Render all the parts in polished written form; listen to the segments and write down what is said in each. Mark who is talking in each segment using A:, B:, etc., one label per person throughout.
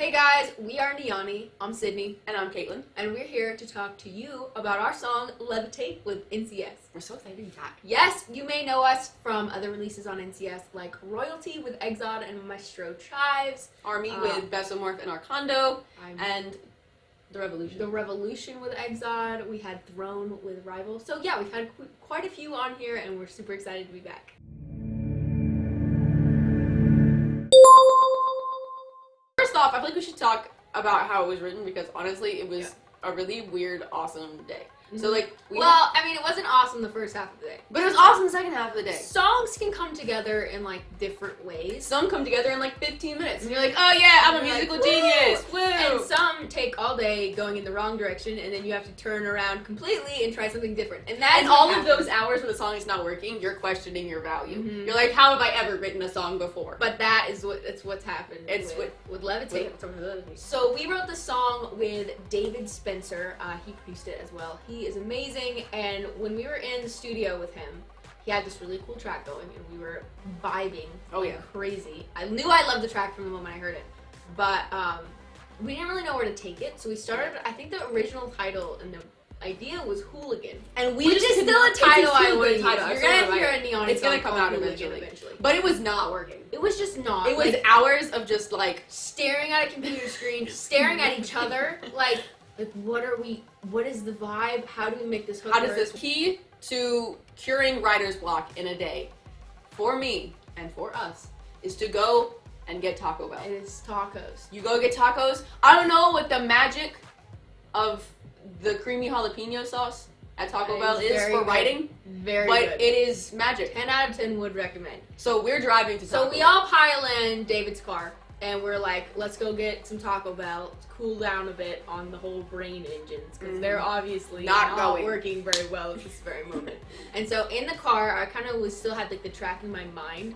A: Hey guys, we are Neoni. I'm Sydney.
B: And I'm Caitlin.
A: And we're here to talk to you about our song Levitate with NCS.
B: We're so excited to be back.
A: Yes, you may know us from other releases on NCS like Royalty with Exod and Maestro Chives,
B: Army with Besomorph and Arcando, and The Revolution.
A: The Revolution with Exod. We had Throne with Rival. So yeah, we've had quite a few on here and we're super excited to be back.
B: First off, I feel like we should talk about how it was written because honestly, it was a really weird, awesome day. So like,
A: it wasn't awesome the first half of the day,
B: but it was awesome the second half of the day.
A: Songs can come together in like different ways.
B: Some come together in like 15 minutes, and you're like, oh yeah, I'm a musical genius, woo!
A: And some take all day going in the wrong direction, and then you have to turn around completely and try something different. And
B: all of those hours when the song is not working, you're questioning your value. Mm-hmm. You're like, how have I ever written a song before?
A: But it's what's happened. With Levitate. So we wrote the song with David Spencer. He produced it as well. He is amazing, and when we were in the studio with him, he had this really cool track going, and we were vibing crazy. I knew I loved the track from the moment I heard it, but we didn't really know where to take it, so we started, I think the original title and the idea was Hooligan,
B: and
A: which is still a title I want to use. You're gonna hear a Neon.
B: It's gonna come out eventually. But it was not working.
A: It was just not.
B: It was hours of just like
A: staring at a computer screen, staring at each other, like what is the vibe? How do we make this hook
B: How does this key to curing writer's block in a day, for me and for us, is to go and get Taco Bell.
A: It is tacos.
B: You go get tacos. I don't know what the magic of the creamy jalapeno sauce at Taco Bell is for writing.
A: Very
B: but
A: good.
B: It is magic.
A: 10 out of 10 would recommend.
B: So we're driving to Taco Bell.
A: So we all pile in David's car. And we're like, let's go get some Taco Bell to cool down a bit on the whole brain engines because they're obviously not working very well at this very moment. And so in the car, I kind of still had like the track in my mind,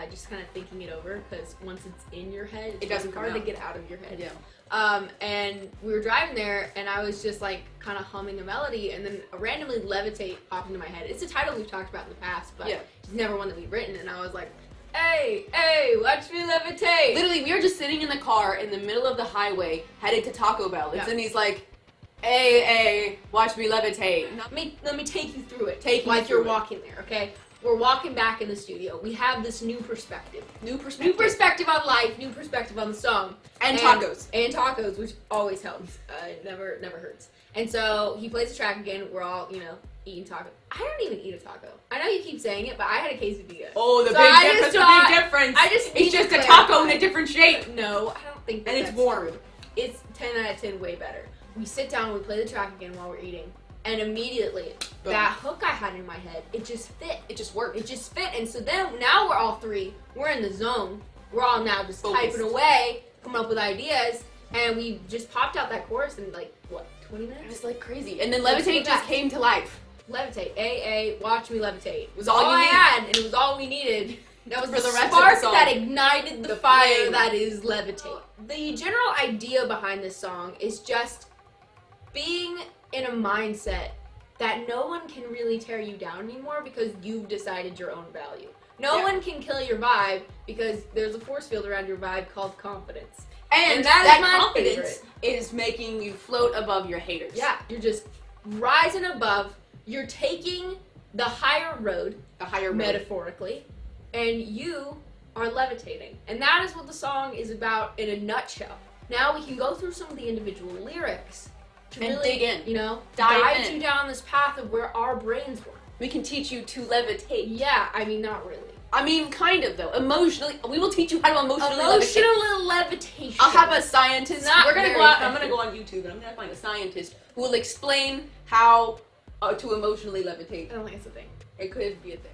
A: just kind of thinking it over because once it's in your head, it's hard to get out of your head.
B: Yeah.
A: And we were driving there, and I was just like kind of humming a melody, and then randomly Levitate popped into my head. It's a title we've talked about in the past, but it's never one that we've written. And I was like, hey, watch me levitate.
B: Literally, we were just sitting in the car in the middle of the highway, headed to Taco Bell. And he's like, hey, watch me levitate.
A: Let me take you through it. Like you're walking there, okay? We're walking back in the studio. We have this new perspective. New perspective on life, new perspective on the song.
B: And tacos.
A: And tacos, which always helps. It never hurts. And so he plays the track again. We're all, eating taco. I don't even eat a taco. I know you keep saying it, but I had a quesadilla.
B: Oh, the big difference. It's just a taco in a different shape.
A: No, I don't think that.
B: And it's warm.
A: It's 10 out of 10 way better. We sit down and we play the track again while we're eating. And immediately, that hook I had in my head, it just fit.
B: It just worked.
A: It just fit. And so then, now we're all three, we're in the zone. We're all now just typing away, coming up with ideas. And we just popped out that chorus in 20 minutes?
B: It was like crazy. And then Levitate just came to life.
A: Levitate, watch me levitate. It
B: was all you
A: had, and it was all we needed. That was
B: for the
A: rest
B: spark
A: of the song that ignited the fire that is Levitate. The general idea behind this song is just being in a mindset that no one can really tear you down anymore because you've decided your own value. No one can kill your vibe because there's a force field around your vibe called confidence.
B: And that confidence is making you float above your haters.
A: Yeah, you're just rising above. You're taking the higher road, metaphorically, and you are levitating. And that is what the song is about in a nutshell. Now we can go through some of the individual lyrics to really
B: dig in,
A: guide you down this path of where our brains work.
B: We can teach you to levitate.
A: Yeah, not really.
B: Kind of though. Emotionally, we will teach you how to emotionally levitate.
A: Emotional levitation.
B: I'll have a scientist.
A: I'm gonna
B: go on YouTube and I'm gonna find a scientist who will explain how to emotionally levitate.
A: I don't think it's a thing.
B: It could be a thing.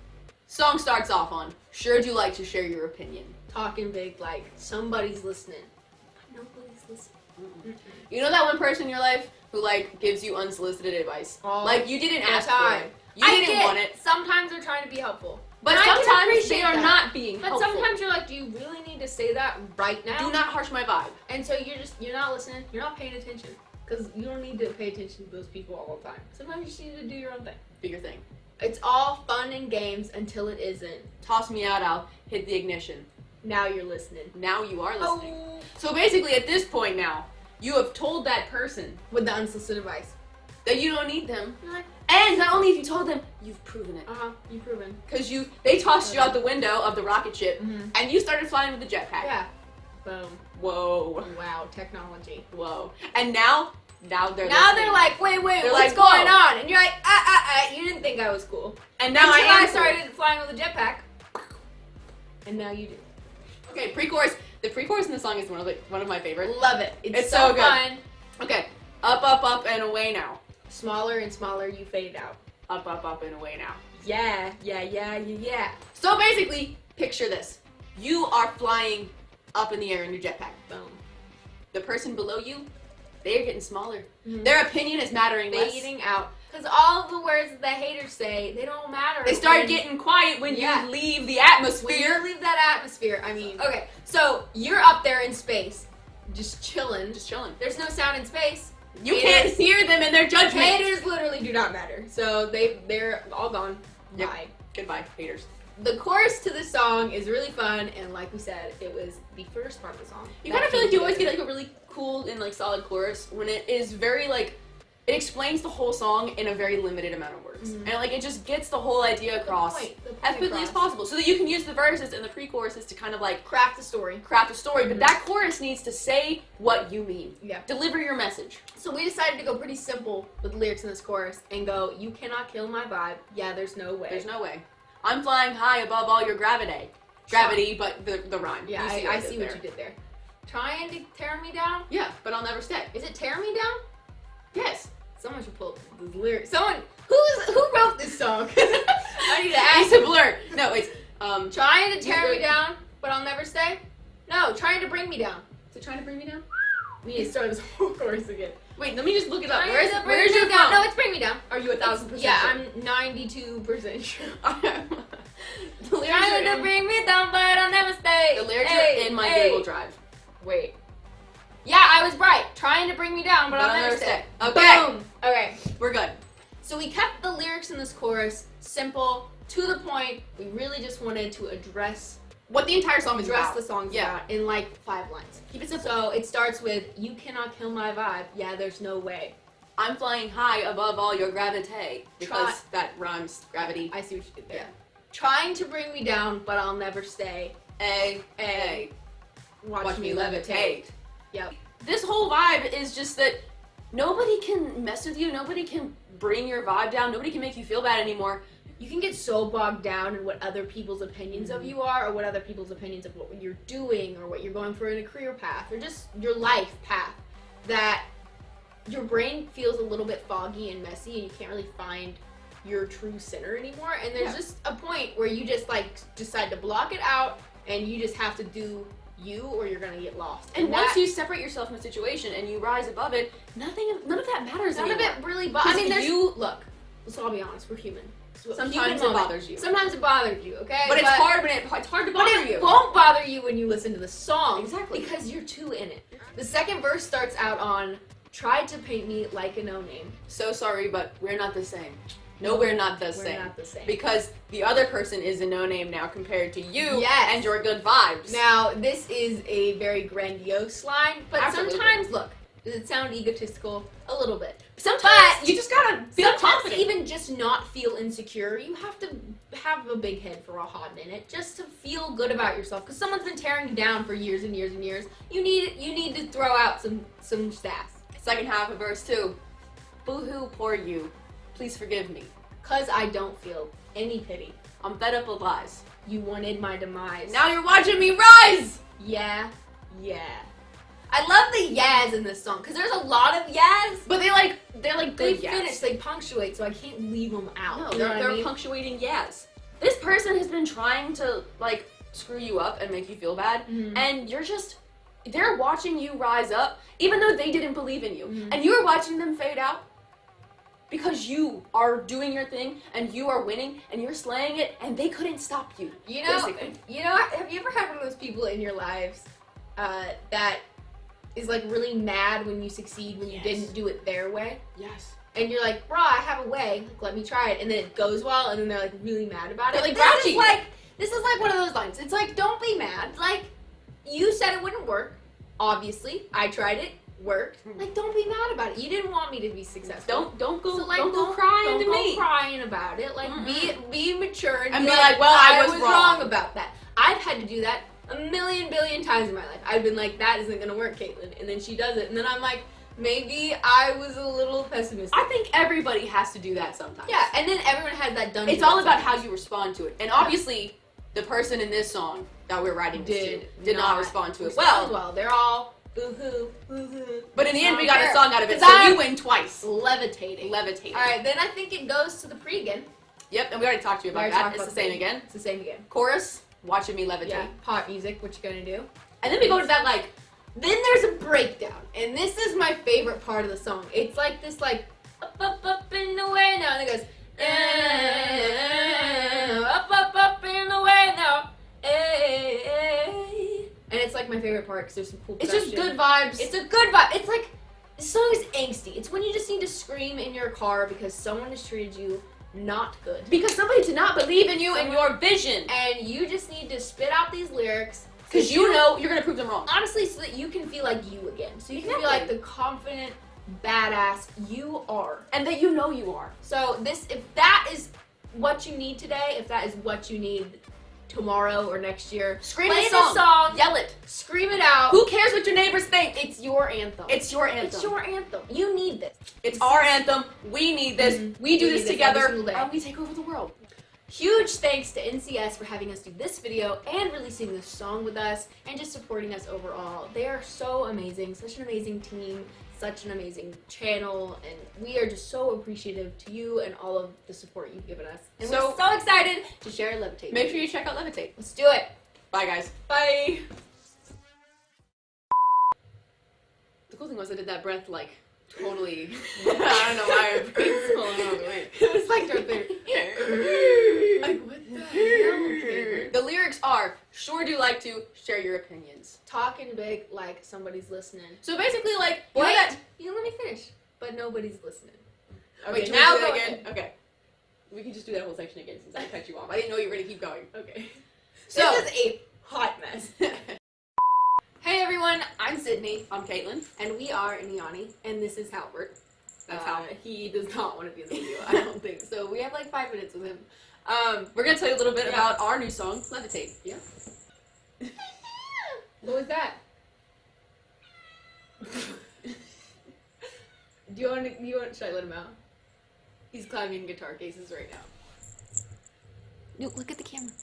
B: Song starts off on, sure do like to share your opinion.
A: Talking big like somebody's listening. But nobody's listening.
B: You know that one person in your life who gives you unsolicited advice? You didn't ask for it. You didn't want it.
A: Sometimes they're trying to be helpful.
B: But sometimes they are not being helpful.
A: But sometimes you're like, do you really need to say that right now?
B: Do not harsh my vibe.
A: And so you're not listening. You're not paying attention. Because you don't need to pay attention to those people all the time. Sometimes you just need to do your own thing.
B: Do your thing.
A: It's all fun and games until it isn't.
B: Toss me out, I'll hit the ignition.
A: Now you're listening.
B: Now you are listening.
A: Oh.
B: So basically, at this point now, you have told that person
A: with the unsolicited advice
B: that you don't need them. And not only have you told them, you've proven it.
A: You've proven.
B: Because they tossed you out the window of the rocket ship, and you started flying with the jetpack.
A: Yeah. Boom.
B: Whoa.
A: Wow, technology.
B: Whoa. And now they're
A: like, wait,
B: they're
A: what's going on? And you're like, you didn't think I was cool.
B: And now I
A: started flying with a jetpack. And now you do.
B: Okay, pre-chorus. The pre-chorus in the song is one of my favorites.
A: Love it. It's
B: so good.
A: Fun.
B: Okay. Up, up, up, and away now.
A: Smaller and smaller, you fade out.
B: Up, up, up, and away now.
A: Yeah.
B: So basically, picture this. You are flying up in the air in your jetpack.
A: Boom.
B: The person below you, they're getting smaller. Their opinion is mattering less.
A: Fading out. Because all of the words that the haters say, they don't matter.
B: They start getting quiet when you leave the atmosphere.
A: When you leave that atmosphere, I mean. Okay, so you're up there in space, just chilling. There's no sound in space.
B: You can't hear them in their judgment.
A: Haters literally do not matter. So they're all gone.
B: Yep.
A: Bye.
B: Goodbye, haters.
A: The chorus to this song is really fun, and like we said, it was the first part of the song.
B: You kind of feel like you always get like a really cool and like solid chorus when it is very like, it explains the whole song in a very limited amount of words. And like it just gets the whole idea across as quickly as possible so that you can use the verses and the pre-choruses to kind of like
A: craft a story.
B: But that chorus needs to say what you mean.
A: Yeah.
B: Deliver your message.
A: So we decided to go pretty simple with the lyrics in this chorus and go, you cannot kill my vibe. Yeah, there's no way.
B: There's no way. I'm flying high above all your gravity. But the rhyme.
A: Yeah, I see what you did there. Trying to tear me down?
B: Yeah, but I'll never stay.
A: Is it tear me down?
B: Yes.
A: Someone should pull the lyrics. Who wrote this song? I need to ask.
B: It's a blur. No, it's
A: trying to tear me down, but I'll never stay. No, trying to bring me down.
B: Is it trying to bring me down?
A: We need to start this whole chorus again.
B: Wait, let me just look it up.
A: Where's your phone? No, it's bring me down.
B: Are you 1,000%
A: Yeah,
B: sure?
A: I'm 92% sure.
B: The lyrics
A: trying to bring me down, but I'll never stay.
B: The lyrics are in my Google Drive.
A: Wait. Yeah, I was right. Trying to bring me down, but I'll never stay.
B: Okay.
A: Boom. Okay.
B: We're good.
A: So we kept the lyrics in this chorus simple, to the point. We really just wanted to address
B: what the entire song is about.
A: The song's about in like 5 lines. Keep it simple. So it starts with, you cannot kill my vibe. Yeah, there's no way.
B: I'm flying high above all your gravity. Because that rhymes gravity.
A: I see what you did there. Yeah. Trying to bring me down, but I'll never stay. Watch me levitate. Yep.
B: This whole vibe is just that nobody can mess with you. Nobody can bring your vibe down. Nobody can make you feel bad anymore.
A: You can get so bogged down in what other people's opinions of you are, or what other people's opinions of what you're doing, or what you're going for in a career path, or just your life path, that your brain feels a little bit foggy and messy, and you can't really find your true center anymore. And there's just a point where you just like decide to block it out, and you just have to do you, or you're gonna get lost.
B: And once you separate yourself from a situation and you rise above it, none of that matters anymore.
A: None of it really bothers. I mean, look. Let's all be honest. We're human.
B: Sometimes it bothers you.
A: Sometimes it bothers you, okay?
B: But it's hard to bother you.
A: It won't bother you when you listen to the song.
B: Exactly.
A: Because you're too in it. The second verse starts out on, tried to paint me like a no-name.
B: So sorry, but we're not the same. No, we're not the same.
A: We're not the same.
B: Because the other person is a no-name now compared to you and your good vibes.
A: Now, this is a very grandiose line, but sometimes, look, does it sound egotistical? A little bit.
B: Sometimes you just gotta feel confident.
A: Even just not feel insecure. You have to have a big head for a hot minute just to feel good about yourself. Because someone's been tearing you down for years and years and years. You need to throw out some sass.
B: Second half of verse 2. Boo-hoo, poor you. Please forgive me.
A: 'Cause I don't feel any pity.
B: I'm fed up with lies.
A: You wanted my demise.
B: Now you're watching me rise!
A: Yeah. I love the yas in this song, because there's a lot of yas.
B: But they're good
A: They
B: yas.
A: finish, they punctuate, so I can't leave them out.
B: No,
A: you know
B: they're punctuating yas. This person has been trying to, screw you up and make you feel bad, and they're watching you rise up, even though they didn't believe in you. And you're watching them fade out because you are doing your thing, and you are winning, and you're slaying it, and they couldn't stop you.
A: Have you ever had one of those people in your lives that is really mad when you succeed when you didn't do it their way?
B: Yes.
A: And you're like, bro, I have a way. Let me try it. And then it goes well, and then they're really mad about it.
B: They're grouchy.
A: This is like one of those lines. It's like, don't be mad. Like, you said it wouldn't work. Obviously, I tried it. Worked. Like, don't be mad about it. You didn't want me to be successful.
B: Don't go crying to me.
A: Don't go crying about it. Like, be mature and be
B: like, well, I was
A: wrong about that. I've had to do that a million billion times in my life. I've been like, that isn't gonna work, Caitlin, and then she does it, and then I'm like, maybe I was a little pessimistic.
B: I think everybody has to do that sometimes.
A: Yeah, and then everyone has that done.
B: It's all about how you respond to it, and obviously, the person in this song that we're writing did not respond to it well.
A: They're all. Boo-hoo, boo-hoo.
B: But in the end, we got a song out of it, so we win twice.
A: Levitating. Alright, then I think it goes to the pre again.
B: Yep, and we already talked to you about that. It's the same again.
A: It's the same again.
B: Chorus, watching me levitate.
A: Yeah, pop music, what you gonna do?
B: And then we go to that, like...
A: Then there's a breakdown, and this is my favorite part of the song. It's like this, like, up, in the way now, and it goes, up, in the way now, and it's like my favorite part because there's some cool production.
B: It's just good vibes.
A: It's a good vibe. It's like, this song is angsty. It's when you just need to scream in your car because someone has treated you not good.
B: Because somebody did not believe in you and your vision.
A: And you just need to spit out these lyrics.
B: Because you know you're going to prove them wrong.
A: Honestly, so that you can feel like you again. So you can feel like the confident, badass you are.
B: And that you know you are.
A: So if that is what you need today, if that is what you need tomorrow or next year,
B: scream
A: play
B: this
A: song,
B: yell it,
A: scream it out.
B: Who cares what your neighbors think?
A: It's your anthem.
B: It's your anthem.
A: It's your anthem. You need this.
B: It's our anthem. We need this. We do this together, and we take over the world.
A: Huge thanks to NCS for having us do this video and releasing this song with us and just supporting us overall. They are so amazing, such an amazing team, such an amazing channel, and we are just so appreciative to you and all of the support you've given us. And we're so excited to share Levitate.
B: Make sure you check out Levitate.
A: Let's do it.
B: Bye, guys.
A: Bye.
B: The cool thing was I did that breath like totally. I don't know why my brain's pulling out.
A: It was like right there. Like, what the hell?
B: The lyrics are, sure do like to share your opinions.
A: Talking big like somebody's listening.
B: So basically, like,
A: you let me finish. But nobody's listening.
B: Okay,
A: wait,
B: now go again. Okay. We can just do that whole section again since I cut you off. I didn't know you were going to keep going.
A: Okay. So, this is a hot mess. Hey everyone, I'm Sydney.
B: I'm Caitlin.
A: And we are Neoni. And this is Halbert.
B: That's how
A: he does not want to be in the video, I don't think. So we have like 5 minutes with him.
B: We're going to tell you a little bit about our new song, Levitate.
A: Yeah. What was that? Should I let him out? He's climbing guitar cases right now.
B: No, look at the camera.